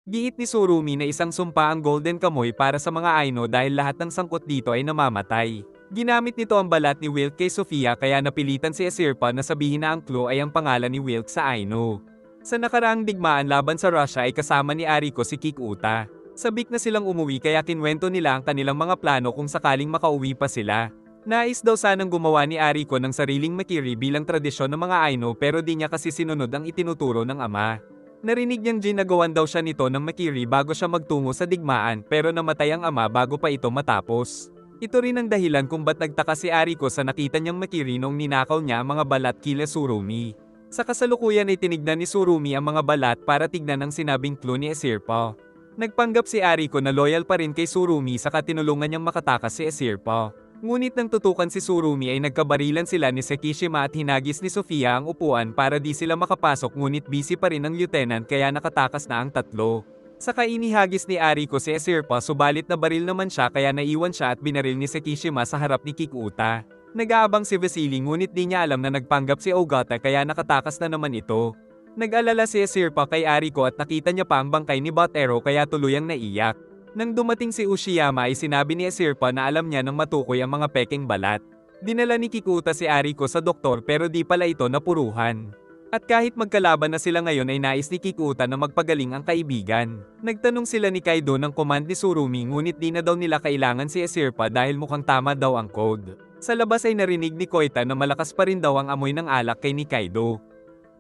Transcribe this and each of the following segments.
Giit ni Surumi na isang sumpa ang Golden Kamuy para sa mga Aino dahil lahat ng sangkot dito ay namamatay. Ginamit nito ang balat ni Wilk kay Sofia kaya napilitan si Esirpa na sabihin na ang clue ay ang pangalan ni Wilk sa Aino. Sa nakaraang digmaan laban sa Russia ay kasama ni Ariko si Kikuta. Sabik na silang umuwi kaya kinwento nila ang kanilang mga plano kung sakaling makauwi pa sila. Nais daw sanang gumawa ni Ariko ng sariling makiri bilang tradisyon ng mga Aino pero di niya kasi sinunod ang itinuturo ng ama. Narinig niyang ginagawan daw siya nito ng makiri bago siya magtungo sa digmaan pero namatay ang ama bago pa ito matapos. Ito rin ang dahilan kung ba't nagtaka si Ariko sa nakita niyang makiri noong ninakaw niya ang mga balat kila Surumi. Sa kasalukuyan ay tinignan ni Surumi ang mga balat para tignan ang sinabing clue ni Esirpa. Nagpanggap si Ariko na loyal pa rin kay Surumi saka tinulungan niyang makatakas si Esirpa. Ngunit nang tutukan si Surumi ay nagkabarilan sila ni Sekishima at hinagis ni Sofia ang upuan para di sila makapasok ngunit busy pa rin ang lieutenant kaya nakatakas na ang tatlo. Saka inihagis ni Ariko si Esirpa subalit nabaril naman siya kaya naiwan siya at binaril ni Sekishima sa harap ni Kikuta. Nag-aabang si Vasily ngunit di niya alam na nagpanggap si Ogata kaya nakatakas na naman ito. Nag-alala si Esirpa kay Ariko at nakita niya pa ang bangkay ni Botero kaya tuluyang naiyak. Nang dumating si Ushiyama ay sinabi ni Esirpa na alam niya nang matukoy ang mga pekeng balat. Dinala ni Kikuta si Ariko sa doktor pero di pala ito napuruhan. At kahit magkalaban na sila ngayon ay nais ni Kikuta na magpagaling ang kaibigan. Nagtanong sila ni Kaido ng command ni Surumi ngunit di na daw nila kailangan si Esirpa dahil mukhang tama daw ang code. Sa labas ay narinig ni Koita na malakas pa rin daw ang amoy ng alak kay ni Kaido.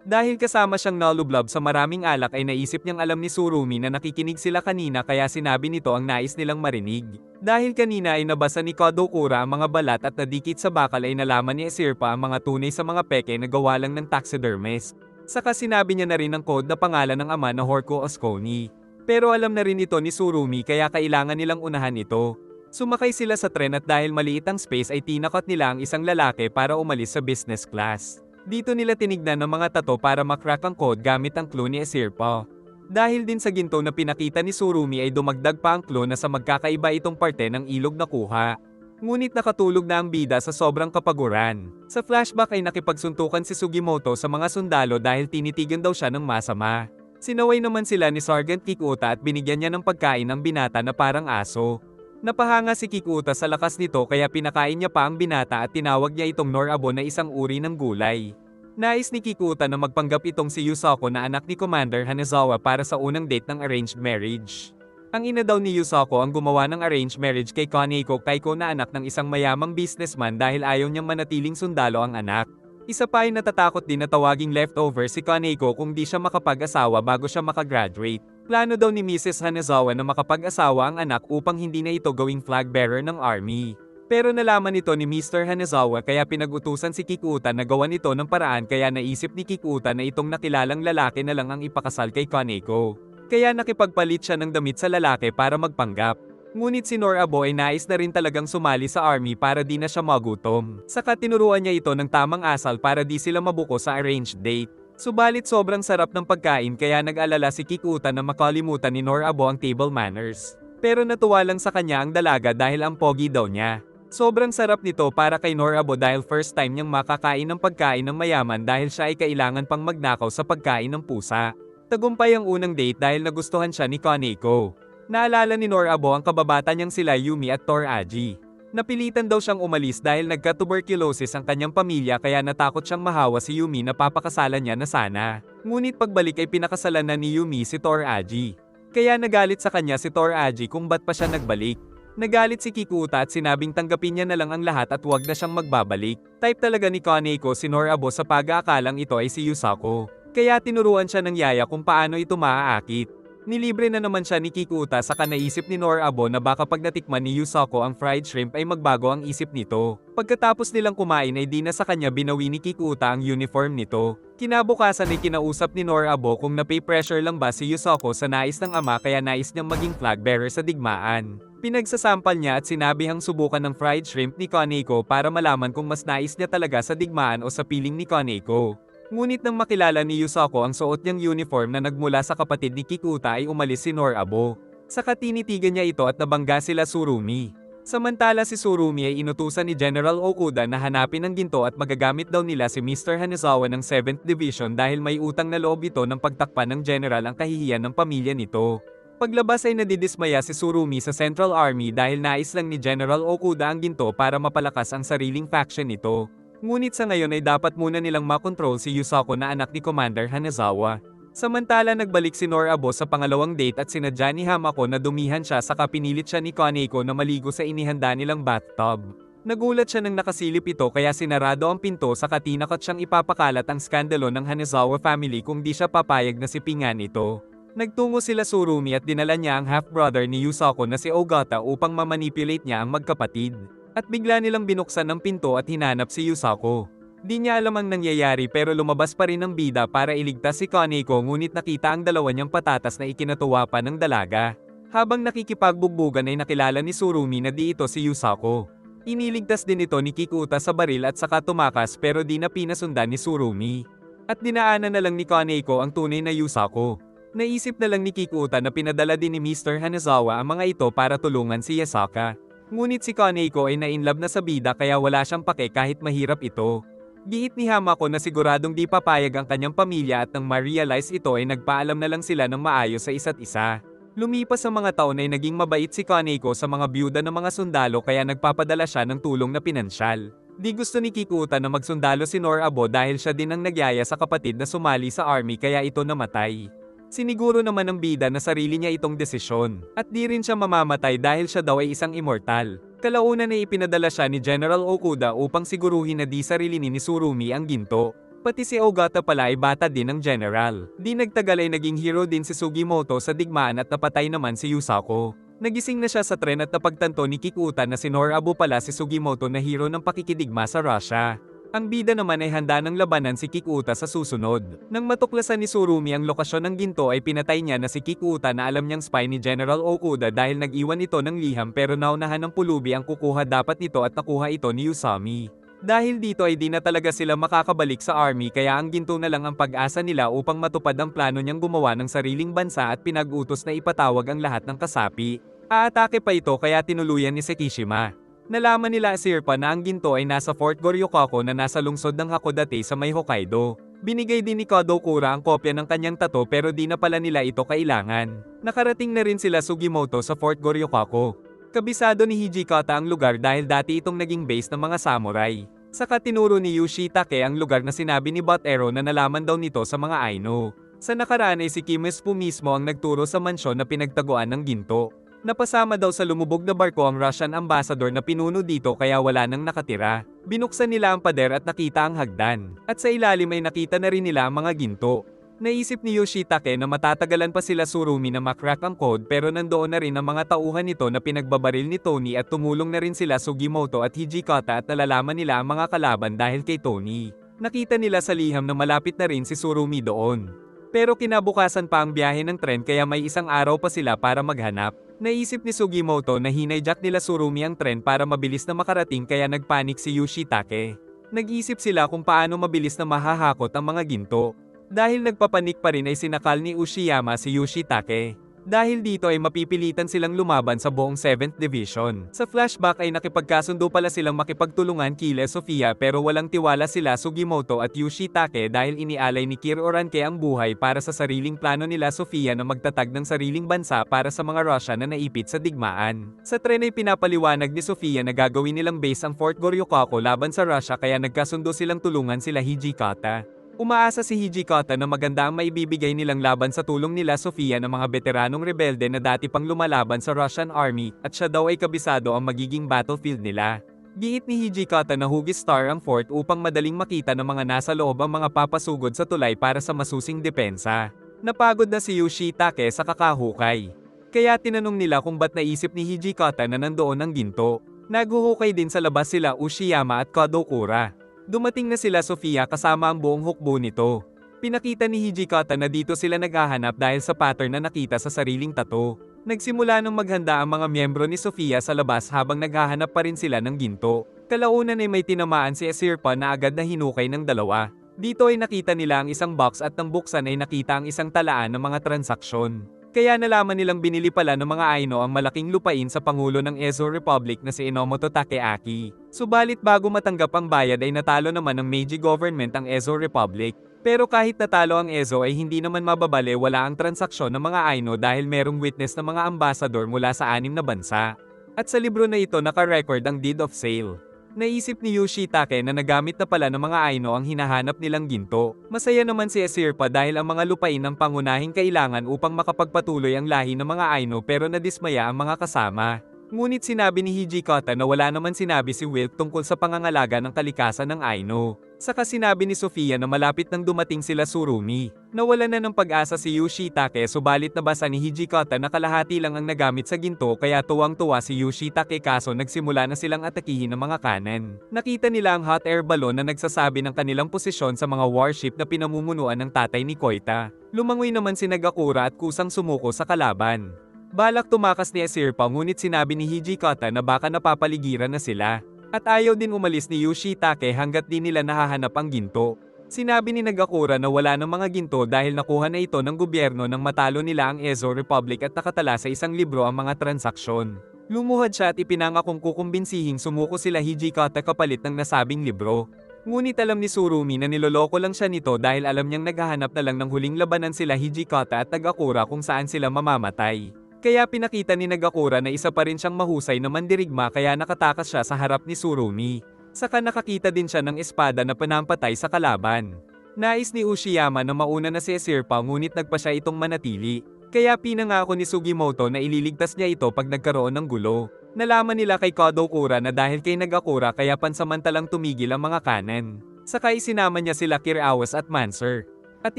Dahil kasama siyang nalublob sa maraming alak ay naisip niyang alam ni Surumi na nakikinig sila kanina kaya sinabi nito ang nais nilang marinig. Dahil kanina ay nabasa ni Kadokura ang mga balat at nadikit sa bakal ay nalaman ni Esirpa ang mga tunay sa mga peke na gawa lang ng taxidermist. Saka sinabi niya na rin ang code na pangalan ng ama na Horko Osconi. Pero alam na rin ito ni Surumi kaya kailangan nilang unahan ito. Sumakay sila sa tren at dahil maliit ang space ay tinakot nila ang isang lalaki para umalis sa business class. Dito nila tinignan ng mga tato para makrack ang code gamit ang clue ni Esirpa. Dahil din sa ginto na pinakita ni Surumi ay dumagdag pa ang clue na sa magkakaiba itong parte ng ilog na kuha. Ngunit nakatulog na ang bida sa sobrang kapaguran. Sa flashback ay nakipagsuntukan si Sugimoto sa mga sundalo dahil tinitigan daw siya ng masama. Sinaway naman sila ni Sergeant Kikuta at binigyan niya ng pagkain ng binata na parang aso. Napahanga si Kikuta sa lakas nito kaya pinakain niya pa ang binata at tinawag niya itong Norabo na isang uri ng gulay. Nais ni Kikuta na magpanggap itong si Yusako na anak ni Commander Hanazawa para sa unang date ng arranged marriage. Ang ina daw ni Yusako ang gumawa ng arranged marriage kay Kaneko Kaiko na anak ng isang mayamang businessman dahil ayaw niyang manatiling sundalo ang anak. Isa pa ay natatakot din na tawaging leftover si Kaneko kung di siya makapag-asawa bago siya makagraduate. Plano daw ni Mrs. Hanazawa na makapag-asawa ang anak upang hindi na ito gawing flag bearer ng army. Pero nalaman ito ni Mr. Hanazawa kaya pinag-utusan si Kikuta na gawan ito ng paraan kaya naisip ni Kikuta na itong nakilalang lalaki na lang ang ipakasal kay Kaneko. Kaya nakipagpalit siya ng damit sa lalaki para magpanggap. Ngunit si Norabo ay nais na rin talagang sumali sa army para di na siya magutom. Saka tinuruan niya ito ng tamang asal para di sila mabuko sa arranged date. Subalit sobrang sarap ng pagkain kaya nag-alala si Kikuta na makalimutan ni Norabo ang table manners. Pero natuwa lang sa kanya ang dalaga dahil ang pogi daw niya. Sobrang sarap nito para kay Norabo dahil first time niyang makakain ng pagkain ng mayaman dahil siya ay kailangan pang magnakaw sa pagkain ng pusa. Tagumpay ang unang date dahil nagustuhan siya ni Kaneko. Naalala ni Norabo ang kababata niyang sila Yumi at Toraji. Napilitan daw siyang umalis dahil nagka-tuberculosis ang kanyang pamilya kaya natakot siyang mahawa si Yumi na papakasalan niya na sana. Ngunit pagbalik ay pinakasalan na ni Yumi si Toraji. Kaya nagalit sa kanya si Toraji kung ba't pa siya nagbalik. Nagalit si Kikuta at sinabing tanggapin niya na lang ang lahat at huwag na siyang magbabalik. Type talaga ni Kaneko si Norabo sa pag-aakalang ito ay si Yusako. Kaya tinuruan siya ng yaya kung paano ito maaakit. Nilibre na naman siya ni Kikuta saka naisip ni Norabo na baka pag natikman ni Yusako ang fried shrimp ay magbago ang isip nito. Pagkatapos nilang kumain ay di na sa kanya binawi ni Kikuta ang uniform nito. Kinabukasan ay kinausap ni Norabo kung napay pressure lang ba si Yusako sa nais ng ama kaya nais niyang maging flag bearer sa digmaan. Pinagsasampal niya at sinabihang subukan ng fried shrimp ni Kaneko para malaman kung mas nais niya talaga sa digmaan o sa piling ni Kaneko. Ngunit nang makilala ni Yusako ang suot niyang uniform na nagmula sa kapatid ni Kikuta ay umalis si Norabo. Saka tinitigan niya ito at nabangga sila Surumi. Samantala si Surumi ay inutusan ni General Okuda na hanapin ang ginto at magagamit daw nila si Mr. Hanazawa ng 7th Division dahil may utang na loob ito ng pagtakpan ng general ang kahihiyan ng pamilya nito. Paglabas ay nadidismaya si Tsurumi sa Central Army dahil nais lang ni General Okuda ang ginto para mapalakas ang sariling faction nito. Ngunit sa ngayon ay dapat muna nilang makontrol si Yusako na anak ni Commander Hanazawa. Samantala nagbalik si Norabo sa pangalawang date at sinadya ni Hamako na dumihan siya saka pinilit siya ni Kaneko na maligo sa inihanda nilang bathtub. Nagulat siya nang nakasilip ito kaya sinarado ang pinto saka tinakot siyang ipapakalat ang skandalo ng Hanazawa family kung di siya papayag na sipingan ito. Nagtungo sila Tsurumi at dinala niya ang half-brother ni Yusako na si Ogata upang mamanipulate niya ang magkapatid. At bigla nilang binuksan ng pinto at hinanap si Yusako. Di niya alam ang nangyayari pero lumabas pa rin ang bida para iligtas si Kaneko ngunit nakita ang dalawa niyang patatas na ikinatuwa pa ng dalaga. Habang nakikipagbugbugan ay nakilala ni Tsurumi na di ito si Yusako. Iniligtas din ito ni Kikuta sa baril at saka tumakas pero di na pinasundan ni Tsurumi. At dinaanan na lang ni Kaneko ang tunay na Yusako. Naisip na lang ni Kikuta na pinadala din ni Mr. Hanazawa ang mga ito para tulungan si Yasaka. Ngunit si Kaneko ay na-inlove na sa bida kaya wala siyang pake kahit mahirap ito. Giit ni Hamako na siguradong di papayag ang kanyang pamilya at nang ma-realize ito ay nagpaalam na lang sila ng maayos sa isa't isa. Lumipas ang mga taon ay naging mabait si Kaneko sa mga byuda ng mga sundalo kaya nagpapadala siya ng tulong na pinansyal. Di gusto ni Kikuta na magsundalo si Norabo dahil siya din ang nagyaya sa kapatid na sumali sa army kaya ito namatay. Siniguro naman ng bida na sarili niya itong desisyon, at di rin siya mamamatay dahil siya daw ay isang immortal. Kalaunan ay ipinadala siya ni General Okuda upang siguruhin na di sarilinin ni Tsurumi ang ginto. Pati si Ogata pala ay bata din ng general. Di nagtagal ay naging hero din si Sugimoto sa digmaan at napatay naman si Yusako. Nagising na siya sa tren at napagtanto ni Kikuta na si Norabo pala si Sugimoto na hero ng pakikidigma sa Russia. Ang bida naman ay handa ng labanan si Kikuta sa susunod. Nang matuklasan ni Tsurumi ang lokasyon ng ginto ay pinatay niya na si Kikuta na alam niyang spy ni General Okuda dahil nag-iwan ito ng liham pero naunahan ng pulubi ang kukuha dapat nito at nakuha ito ni Usami. Dahil dito ay di na talaga sila makakabalik sa army kaya ang ginto na lang ang pag-asa nila upang matupad ang plano niyang gumawa ng sariling bansa at pinag-utos na ipatawag ang lahat ng kasapi. Aatake pa ito kaya tinuluyan ni Sekishima. Nalaman nila Sirpa na ang ginto ay nasa Fort Goryokako na nasa lungsod ng Hakodate sa may Hokkaido. Binigay din ni Kadokura ang kopya ng kanyang tato pero di na pala nila ito kailangan. Nakarating na rin sila Sugimoto sa Fort Goryokako. Kabisado ni Hijikata ang lugar dahil dati itong naging base ng mga samurai. Saka tinuro ni Yoshitake ang lugar na sinabi ni Botero na nalaman daw nito sa mga Aino. Sa nakaraan ay si Kimetsu mismo ang nagturo sa mansyon na pinagtaguan ng ginto. Napasama daw sa lumubog na barko ang Russian ambassador na pinuno dito kaya wala nang nakatira. Binuksan nila ang pader at nakita ang hagdan. At sa ilalim ay nakita na rin nila ang mga ginto. Naisip ni Yoshitake na matatagalan pa sila Tsurumi na makrack ang code pero nandoon na rin ang mga tauhan nito na pinagbabaril ni Tony at tumulong na rin sila Sugimoto at Hijikata at nalalaman nila ang mga kalaban dahil kay Tony. Nakita nila sa liham na malapit na rin si Tsurumi doon. Pero kinabukasan pa ang biyahe ng tren kaya may isang araw pa sila para maghanap. Naisip ni Sugimoto na hinayjack nila Tsurumi ang tren para mabilis na makarating kaya nagpanik si Yoshitake. Nag-isip sila kung paano mabilis na mahahakot ang mga ginto. Dahil nagpapanik pa rin ay sinakal ni Ushiyama si Yoshitake. Dahil dito ay mapipilitan silang lumaban sa buong 7th Division. Sa flashback ay nakipagkasundo pala silang makipagtulungan kila Sofia pero walang tiwala sila Sugimoto at Yoshitake dahil inialay ni Kir Oranke ang buhay para sa sariling plano nila Sofia na magtatag ng sariling bansa para sa mga Russia na naipit sa digmaan. Sa tren ay pinapaliwanag ni Sofia na gagawin nilang base ang Fort Goryokako laban sa Russia kaya nagkasundo silang tulungan sila Hijikata. Umaasa si Hijikata na maganda ang maibibigay nilang laban sa tulong nila Sofia ng mga veteranong rebelde na dati pang lumalaban sa Russian Army at siya daw ay kabisado ang magiging battlefield nila. Giit ni Hijikata na hugis star ang fort upang madaling makita ng mga nasa loob ang mga papasugod sa tulay para sa masusing depensa. Napagod na si Yoshitake sa kakahukay. Kaya tinanong nila kung ba't naisip ni Hijikata na nandoon ang ginto. Naghuhukay din sa labas sila Ushiyama at Kadokura. Dumating na sila Sofia kasama ang buong hukbo nito. Pinakita ni Hijikata na dito sila naghahanap dahil sa pattern na nakita sa sariling tato. Nagsimula nang maghanda ang mga miyembro ni Sofia sa labas habang naghahanap pa rin sila ng ginto. Kalaunan ay may tinamaan si Sirpa na agad na hinukay ng dalawa. Dito ay nakita nila ang isang box at nang buksan ay nakita ang isang talaan ng mga transaksyon. Kaya nalaman nilang binili pala ng mga Aino ang malaking lupain sa Pangulo ng Ezo Republic na si Enomoto Takeaki. Subalit bago matanggap ang bayad ay natalo naman ng Meiji government ang Ezo Republic. Pero kahit natalo ang Ezo ay hindi naman mababale wala ang transaksyon ng mga Aino dahil merong witness na mga ambassador mula sa 6 na bansa. At sa libro na ito naka-record ang deed of sale. Naisip ni Yoshitake na nagamit na pala ng mga Aino ang hinahanap nilang ginto. Masaya naman si Esirpa dahil ang mga lupain ang pangunahing kailangan upang makapagpatuloy ang lahi ng mga Aino pero nadismaya ang mga kasama. Ngunit sinabi ni Hijikata na wala naman sinabi si Wilk tungkol sa pangangalaga ng kalikasan ng Aino. Saka sinabi ni Sofia na malapit nang dumating sila Surumi. Nawala na ng pag-asa si Yoshitake subalit nabasa ni Hijikata na kalahati lang ang nagamit sa ginto kaya tuwang-tuwa si Yoshitake kaso nagsimula na silang atakihin ng mga kanan. Nakita nila ang hot air balloon na nagsasabi ng kanilang posisyon sa mga warship na pinamumunuan ng tatay ni Koita. Lumangoy naman si Nagakura at kusang sumuko sa kalaban. Balak tumakas ni Esirpa ngunit sinabi ni Hijikata na baka napapaligiran na sila. At ayaw din umalis ni Yoshitake hanggat di nila nahahanap ang ginto. Sinabi ni Nagakura na wala ng mga ginto dahil nakuha na ito ng gobyerno nang matalo nila ang Ezo Republic at nakatala sa isang libro ang mga transaksyon. Lumuhad siya at ipinangakong kukumbensihing sumuko sila Hijikata kapalit ng nasabing libro. Ngunit alam ni Surumi na niloloko lang siya nito dahil alam niyang naghahanap na lang ng huling labanan sila Hijikata at Nagakura kung saan sila mamamatay. Kaya pinakita ni Nagakura na isa pa rin siyang mahusay na mandirigma kaya nakatakas siya sa harap ni Surumi. Saka nakakita din siya ng espada na panampatay sa kalaban. Nais ni Ushiyama na mauna na si Esirpa ngunit nagpa siya itong manatili. Kaya pinangako ni Sugimoto na ililigtas niya ito pag nagkaroon ng gulo. Nalaman nila kay Kodokura na dahil kay Nagakura kaya pansamantalang tumigil ang mga kanan. Saka isinama niya sila Kirawas at Manser. At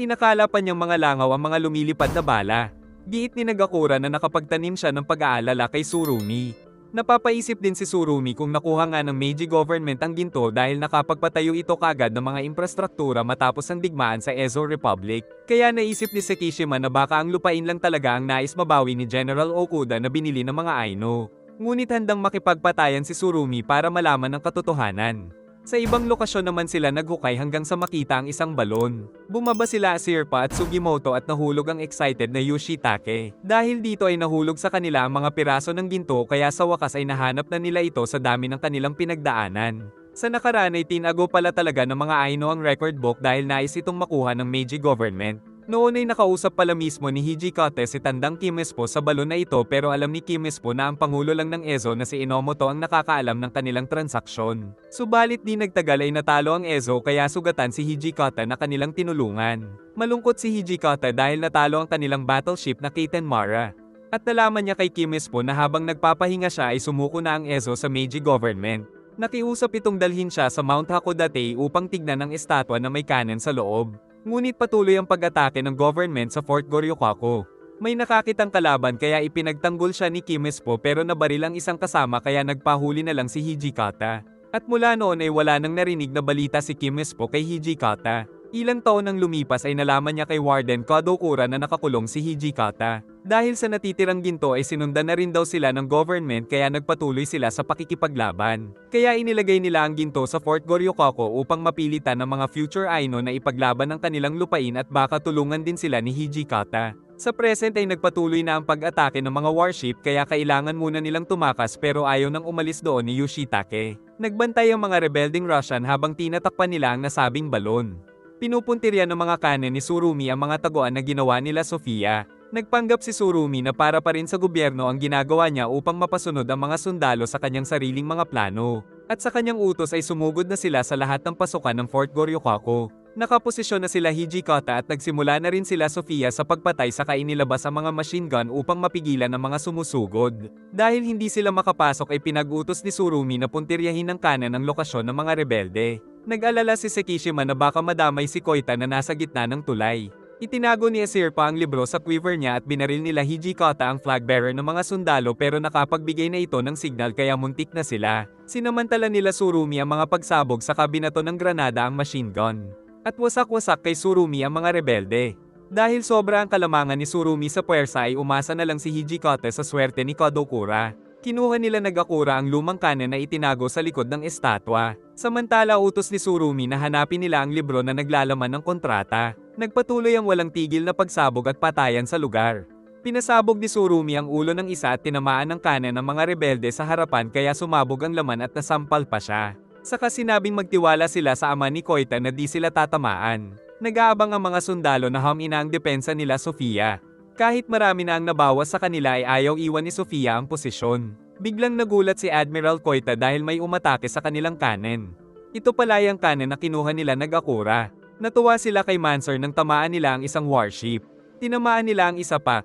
inakala pa niyang mga langaw ang mga lumilipad na bala. Giit ni Nagakura na nakapagtanim siya ng pag-aalala kay Surumi. Napapaisip din si Surumi kung nakuha nga ng Meiji government ang ginto dahil nakapagpatayo ito kagad ng mga infrastruktura matapos ang digmaan sa Ezo Republic. Kaya naisip ni Sekishima na baka ang lupain lang talaga ang nais mabawi ni General Okuda na binili ng mga Aino. Ngunit handang makipagpatayan si Surumi para malaman ang katotohanan. Sa ibang lokasyon naman sila naghukay hanggang sa makita ang isang balon. Bumaba sila Esirpa at Sugimoto at nahulog ang excited na Yoshitake. Dahil dito ay nahulog sa kanila ang mga piraso ng ginto kaya sa wakas ay nahanap na nila ito sa dami ng kanilang pinagdaanan. Sa nakaraan ay tinago pala talaga ng mga Aino ang record book dahil nais itong makuha ng Meiji government. Noon ay nakausap pala mismo ni Hijikata si Tandang Kimispo sa balon na ito pero alam ni Kimispo na ang pangulo lang ng Ezo na si Inomoto ang nakakaalam ng kanilang transaksyon. Subalit di nagtagal ay natalo ang Ezo kaya sugatan si Hijikata na kanilang tinulungan. Malungkot si Hijikata dahil natalo ang kanilang battleship na Kaiten Mara. At nalaman niya kay Kimispo na habang nagpapahinga siya ay sumuko na ang Ezo sa Meiji government. Nakiusap itong dalhin siya sa Mount Hakodate upang tignan ang estatwa na may cannon sa loob. Ngunit patuloy ang pag-atake ng government sa Fort Goryokako. May nakakitang kalaban kaya ipinagtanggol siya ni Kimispo pero nabaril ang isang kasama kaya nagpahuli na lang si Hijikata. At mula noon ay wala nang narinig na balita si Kimispo kay Hijikata. Ilang taon nang lumipas ay nalaman niya kay Warden Kodokura na nakakulong si Hijikata. Dahil sa natitirang ginto ay sinundan na rin daw sila ng government kaya nagpatuloy sila sa pakikipaglaban. Kaya inilagay nila ang ginto sa Fort Goryokako upang mapilitan ng mga future Aino na ipaglaban ang kanilang lupain at baka tulungan din sila ni Hijikata. Sa present ay nagpatuloy na ang pag-atake ng mga warship kaya kailangan muna nilang tumakas pero ayaw nang umalis doon ni Yoshitake. Nagbantay ang mga rebelding Russian habang tinatakpan nila ang nasabing balon. Pinupuntirya ng mga kanan ni Surumi ang mga taguan na ginawa nila Sofia. Nagpanggap si Surumi na para pa rin sa gobyerno ang ginagawa niya upang mapasunod ang mga sundalo sa kanyang sariling mga plano. At sa kanyang utos ay sumugod na sila sa lahat ng pasukan ng Fort Goryokako. Nakaposisyon na sila Hijikata at nagsimula na rin sila Sofia sa pagpatay saka inilabas ang mga machine gun upang mapigilan ang mga sumusugod. Dahil hindi sila makapasok ay pinag-utos ni Surumi na puntiryahin ng kanan ang lokasyon ng mga rebelde. Nag-alala si Sekishima na baka madamay si Koita na nasa gitna ng tulay. Itinago ni Esirpa ang libro sa quiver niya at binaril nila Hijikata ang flag bearer ng mga sundalo pero nakapagbigay na ito ng signal kaya muntik na sila. Sinamantala nila Surumi ang mga pagsabog sa kabinato ng granada ang machine gun. At wasak-wasak kay Surumi ang mga rebelde. Dahil sobra ang kalamangan ni Surumi sa puwersa ay umasa na lang si Hijikata sa swerte ni Kodokura. Kinuha nila Nagakura ang lumang kanan na itinago sa likod ng estatwa. Samantala utos ni Surumi na hanapin nila ang libro na naglalaman ng kontrata. Nagpatuloy ang walang tigil na pagsabog at patayan sa lugar. Pinasabog ni Surumi ang ulo ng isa at tinamaan ng kanan ng mga rebelde sa harapan kaya sumabog ang laman at nasampal pa siya. Saka sinabing magtiwala sila sa ama ni Koita na di sila tatamaan. Nag-aabang ang mga sundalo na hamina ang depensa nila Sofia. Kahit marami na ang nabawas sa kanila ay ayaw iwan ni Sofia ang posisyon. Biglang nagulat si Admiral Koita dahil may umatake sa kanilang kanen. Ito pala yung kanen na kinuha nila nag-Akura. Natuwa sila kay Manser nang tamaan nila ang isang warship. Tinamaan nila ang isa pa,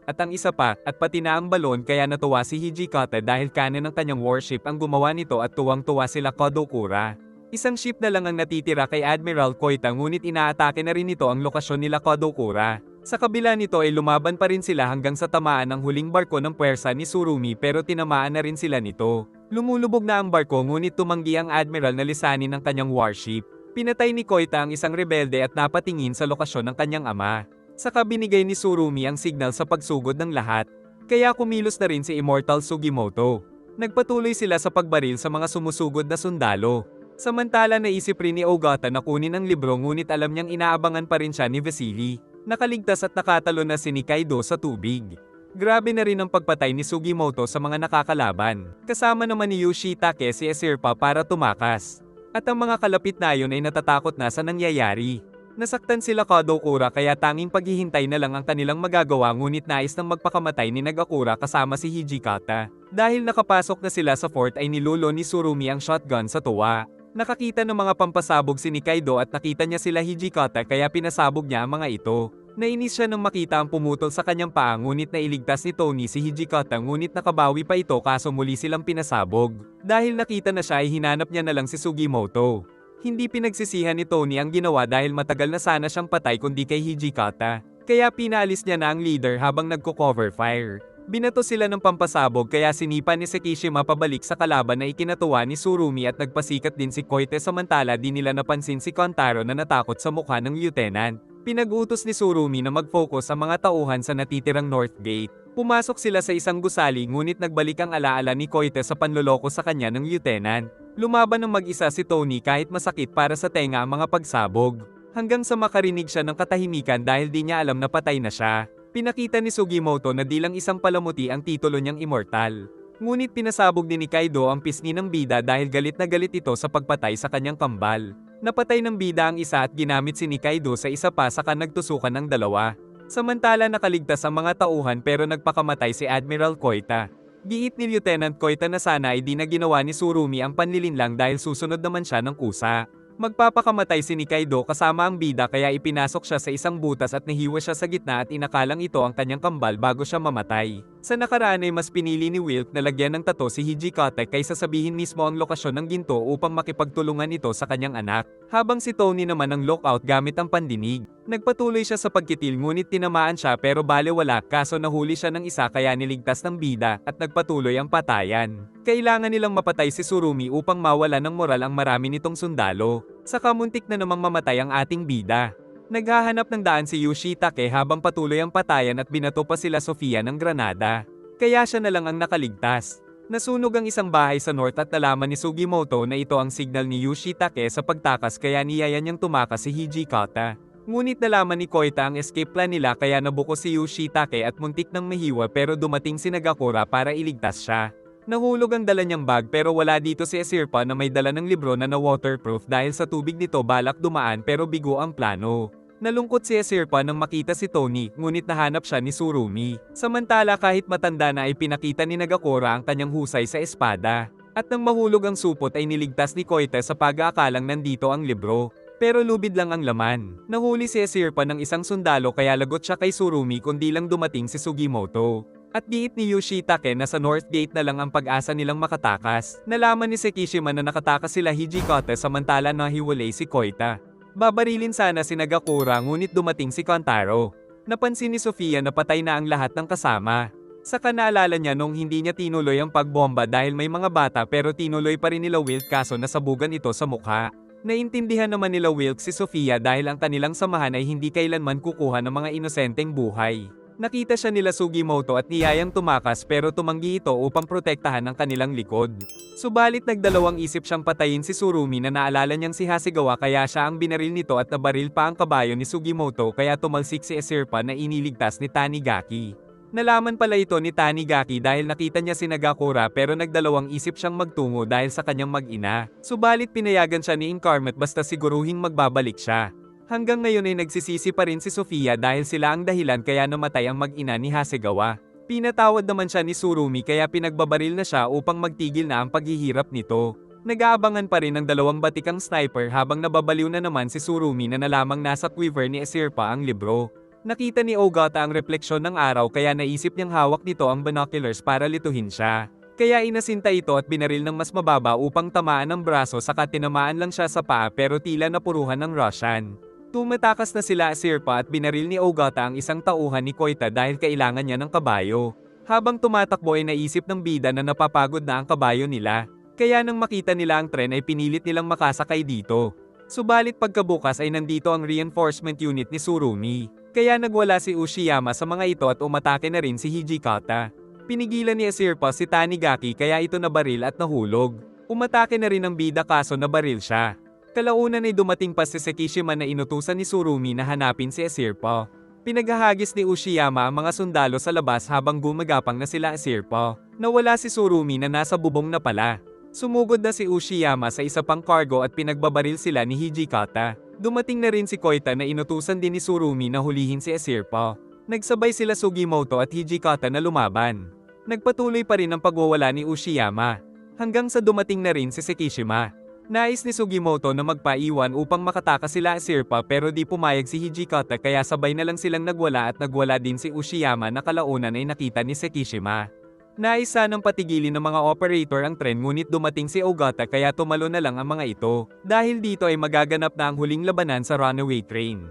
at pati na ang balon kaya natuwa si Hijikata dahil kanen ng kanyang warship ang gumawa nito at tuwang-tuwa sila Kodokura. Isang ship na lang ang natitira kay Admiral Koita ngunit inaatake na rin nito ang lokasyon nila Kodokura. Sa kabila nito ay lumaban pa rin sila hanggang sa tamaan ang huling barko ng puwersa ni Tsurumi pero tinamaan na rin sila nito. Lumulubog na ang barko ngunit tumanggi ang Admiral na lisanin ng kanyang warship. Pinatay ni Koita ang isang rebelde at napatingin sa lokasyon ng kanyang ama. Saka binigay ni Tsurumi ang signal sa pagsugod ng lahat. Kaya kumilos na rin si Immortal Sugimoto. Nagpatuloy sila sa pagbaril sa mga sumusugod na sundalo. Samantala naisip rin ni Ogata na kunin ang libro ngunit alam niyang inaabangan pa rin siya ni Vasily. Nakaligtas at nakatalo na si Nikaido sa tubig. Grabe na rin ang pagpatay ni Sugimoto sa mga nakakalaban. Kasama naman ni Yoshitake si Esirpa para tumakas. At ang mga kalapit na yun ay natatakot na sa nangyayari. Nasaktan sila Kodokura kaya tanging paghihintay na lang ang kanilang magagawa ngunit nais nang magpakamatay ni Nagakura kasama si Hijikata. Dahil nakapasok na sila sa fort ay nilulo ni Tsurumi ang shotgun sa tuwa. Nakakita ng mga pampasabog si Nikaido at nakita niya sila Hijikata kaya pinasabog niya ang mga ito. Nainis siya nang makita ang pumutol sa kanyang paa ngunit nailigtas ni Tony si Hijikata ngunit nakabawi pa ito kaso muli silang pinasabog. Dahil nakita na siya ay hinanap niya na lang si Sugimoto. Hindi pinagsisihan ni Tony ang ginawa dahil matagal na sana siyang patay kundi kay Hijikata. Kaya pinaalis niya na ang leader habang nagko-cover fire. Binato sila ng pampasabog kaya sinipa ni Sekishima pabalik sa kalaban na ikinatuwa ni Tsurumi at nagpasikat din si Koite samantala di nila napansin si Kontaro na natakot sa mukha ng lieutenant. Pinag-utos ni Tsurumi na mag-focus ang mga tauhan sa natitirang North Gate. Pumasok sila sa isang gusali ngunit nagbalik ang alaala ni Koite sa panloloko sa kanya ng lieutenant. Lumaban ng mag-isa si Tony kahit masakit para sa tenga ang mga pagsabog. Hanggang sa makarinig siya ng katahimikan dahil di niya alam na patay na siya. Pinakita ni Sugimoto na di lang isang palamuti ang titulo niyang immortal. Ngunit pinasabog din ni Kaido ang pisngi ng bida dahil galit na galit ito sa pagpatay sa kanyang kambal. Napatay ng bida ang isa at ginamit si Nikaido sa isa pa saka nagtusukan ng dalawa. Samantala nakaligtas ang mga tauhan pero nagpakamatay si Admiral Koita. Giit ni Lieutenant Koita na sana ay di na ginawa ni Tsurumi ang panlilinlang dahil susunod naman siya ng kusa. Magpapakamatay si Nikaido kasama ang bida kaya ipinasok siya sa isang butas at nahiwa siya sa gitna at inakalang ito ang kanyang kambal bago siya mamatay. Sa nakaraan ay mas pinili ni Wilk na lagyan ng tato si Hijikata kaysa sabihin mismo ang lokasyon ng ginto upang makipagtulungan ito sa kanyang anak. Habang si Tony naman ang lookout gamit ang pandinig. Nagpatuloy siya sa pagkitil ngunit tinamaan siya pero balewala kaso nahuli siya ng isa kaya niligtas ng bida at nagpatuloy ang patayan. Kailangan nilang mapatay si Tsurumi upang mawala ng moral ang marami nitong sundalo. Saka muntik na namang mamatay ang ating bida. Naghahanap ng daan si Yoshitake habang patuloy ang patayan at binato pa sila Sofia ng granada. Kaya siya na lang ang nakaligtas. Nasunog ang isang bahay sa north at nalaman ni Sugimoto na ito ang signal ni Yoshitake sa pagtakas kaya niyaya niyang tumakas si Hijikata. Ngunit nalaman ni Koita ang escape plan nila kaya nabuko si Yoshitake at muntik nang mahiwa pero dumating si Nagakura para iligtas siya. Nahulog ang dala niyang bag pero wala dito si Esirpa na may dala ng libro na waterproof dahil sa tubig nito balak dumaan pero bigo ang plano. Nalungkot si Esirpa nang makita si Tony ngunit nahanap siya ni Tsurumi. Samantala kahit matanda na ay pinakita ni Nagakura ang kanyang husay sa espada. At nang mahulog ang supot ay niligtas ni Koita sa pag-aakalang nandito ang libro. Pero lubid lang ang laman. Nahuli si Esirpa ng isang sundalo kaya lagot siya kay Tsurumi kundi lang dumating si Sugimoto. At giit ni Yoshitake na sa North Gate na lang ang pag-asa nilang makatakas. Nalaman ni Sekishima na nakatakas sila Hijikata samantala nahiwalay si Koita. Babarilin sana si Nagakura ngunit dumating si Kontaro. Napansin ni Sofia na patay na ang lahat ng kasama. Saka naalala niya nung hindi niya tinuloy ang pagbomba dahil may mga bata pero tinuloy pa rin nila Wilk kaso nasabugan ito sa mukha. Naintindihan naman nila Wilk si Sofia dahil ang kanilang samahan ay hindi kailanman kukuha ng mga inosenteng buhay. Nakita siya nila Sugimoto at niyayang tumakas pero tumanggi ito upang protektahan ang kanilang likod. Subalit nagdalawang isip siyang patayin si Tsurumi na naalala niyang si Hasegawa kaya siya ang binaril nito at nabaril pa ang kabayo ni Sugimoto kaya tumalsik si Esirpa na iniligtas ni Tanigaki. Nalaman pala ito ni Tanigaki dahil nakita niya si Nagakura pero nagdalawang isip siyang magtungo dahil sa kanyang mag-ina. Subalit pinayagan siya ni Incarnate basta siguruhing magbabalik siya. Hanggang ngayon ay nagsisisi pa rin si Sofia dahil sila ang dahilan kaya namatay ang mag-ina ni Hasegawa. Pinatawad naman siya ni Surumi kaya pinagbabaril na siya upang magtigil na ang paghihirap nito. Nag-aabangan pa rin ang dalawang batikang sniper habang nababaliw na naman si Surumi na nalamang nasa quiver ni Esirpa ang libro. Nakita ni Ogata ang refleksyon ng araw kaya naisip niyang hawak nito ang binoculars para lituhin siya. Kaya inasinta ito at binaril ng mas mababa upang tamaan ang braso saka tinamaan lang siya sa paa pero tila napuruhan ng Russian. Tumatakas na sila Esirpa at binaril ni Ogata ang isang tauhan ni Koita dahil kailangan niya ng kabayo. Habang tumatakbo ay naisip ng bida na napapagod na ang kabayo nila. Kaya nang makita nila ang tren ay pinilit nilang makasakay dito. Subalit pagkabukas ay nandito ang reinforcement unit ni Surumi. Kaya nagwala si Ushiyama sa mga ito at umatake na rin si Hijikata. Pinigilan ni Esirpa si Tanigaki kaya ito nabaril at nahulog. Umatake na rin ang bida kaso nabaril siya. Kalaunan ay dumating pa si Sekishima na inutusan ni Surumi na hanapin si Esirpa. Pinaghahagis ni Ushiyama ang mga sundalo sa labas habang gumagapang na sila Esirpa. Nawala si Surumi na nasa bubong na pala. Sumugod na si Ushiyama sa isa pang cargo at pinagbabaril sila ni Hijikata. Dumating na rin si Koita na inutusan din ni Surumi na hulihin si Esirpa. Nagsabay sila Sugimoto at Hijikata na lumaban. Nagpatuloy pa rin ang pagwawala ni Ushiyama. Hanggang sa dumating na rin si Sekishima. Nais ni Sugimoto na magpaiwan upang makatakas sila Esirpa pero di pumayag si Hijikata kaya sabay na lang silang nagwala at nagwala din si Ushiyama na kalaunan ay nakita ni Sekishima. Nais sanang patigilin ng mga operator ang tren ngunit dumating si Ogata kaya tumalo na lang ang mga ito. Dahil dito ay magaganap na ang huling labanan sa runaway train.